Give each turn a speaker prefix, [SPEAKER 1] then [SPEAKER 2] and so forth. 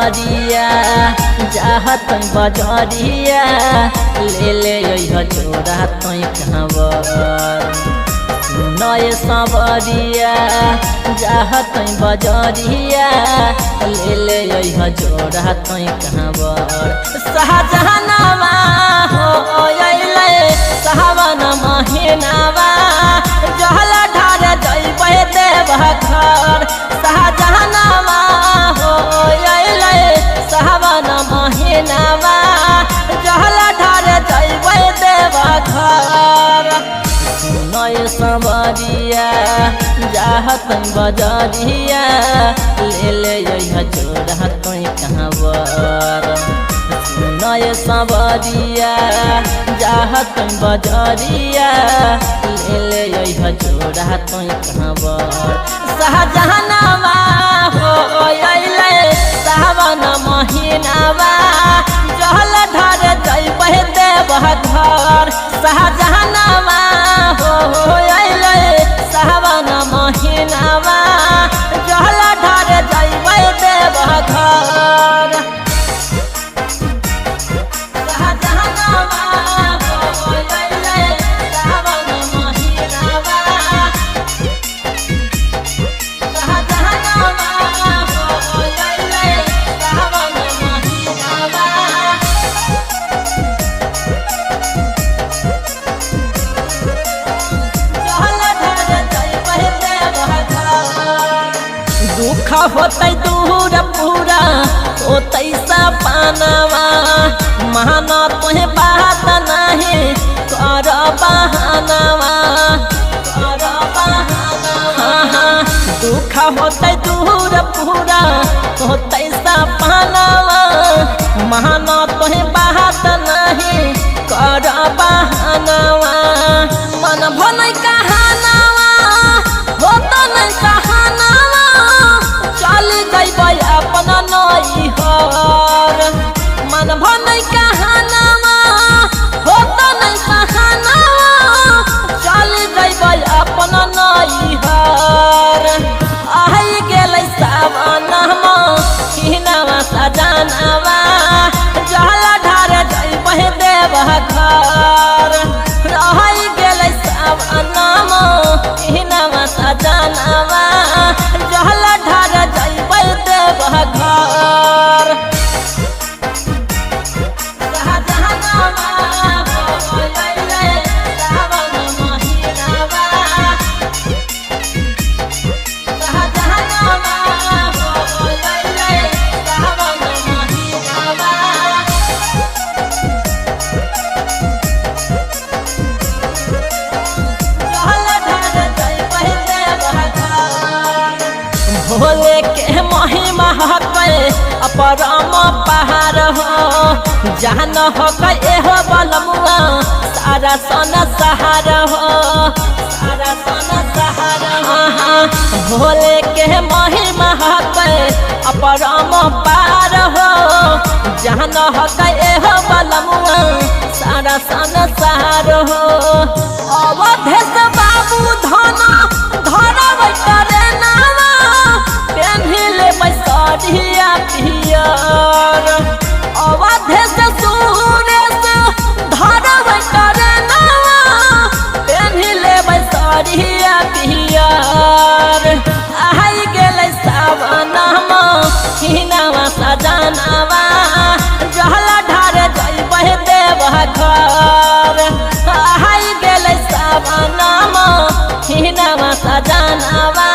[SPEAKER 1] सबरिया जाहत बजरिया ले ले जोड़ा तई कहवर नए सबरिया जाहत बजरिया ले ले जोड़ा तई कहवर शाहजहानवा हो अइले सावन महीनावा जहल ढार जइबे देव घर शाहजहानवा हो अइले सावन महीनावा जहल ढार जइबे देव घर नए सबरिया जाहत बजरिया ले ले जोड़ा तई कहवर नए सबरिया जाहत बजरिया ले ले जोड़ा तई कहवर शाहजहानवा हो अइले सावन महीनावा जहल ढार जइबे देव घर शाहजहानवा हो अइले सावन महीनावा जहल ढार जइबे देव घर दुख होते दूर पूरा होते सपनवा महाना तुहे बात नहीं कर बहानवा दुख होते दूर पूरा होते सपनवा महाना तुहे बात नहीं कर बहानवा मन भले कहानवा होता नहीं कहानवा चल जइबे अपन नैहर मन भले कहानवा होता नहीं कहानवा चल जइबे अपन नैहर आई गेलै सावनवा हिनवा सजनवा जहल ढार जइबे देव घर रही गेलै सावनवा हिनवा सजनवा जहल ढार जइबे देव घर शाहजहानवा हो अइले सावन महीनावा शाहजहानवा हो अइले सावन महीनावा भोले के महिमा हकै अपरम पहाड़ हो जान हकै हो बलमुआ सारा सन सहार हो सारा सन सहार भोले के महिमा हकै अपरम पहाड़ हो जान हकै हो बलमुआ सारा सन सहार हो अवधेश बाबू धन धरबै करे नावा पेन्हिले बैसरिया पियर अवधेश सुरेश धरबै करे नावा पेन्हिले बैसरिया पियर आई गेलै सावनवा हिनवा सजनवा जहल ढार जइबे देव घर आई गेलै सावनवा हिनवा सजनवा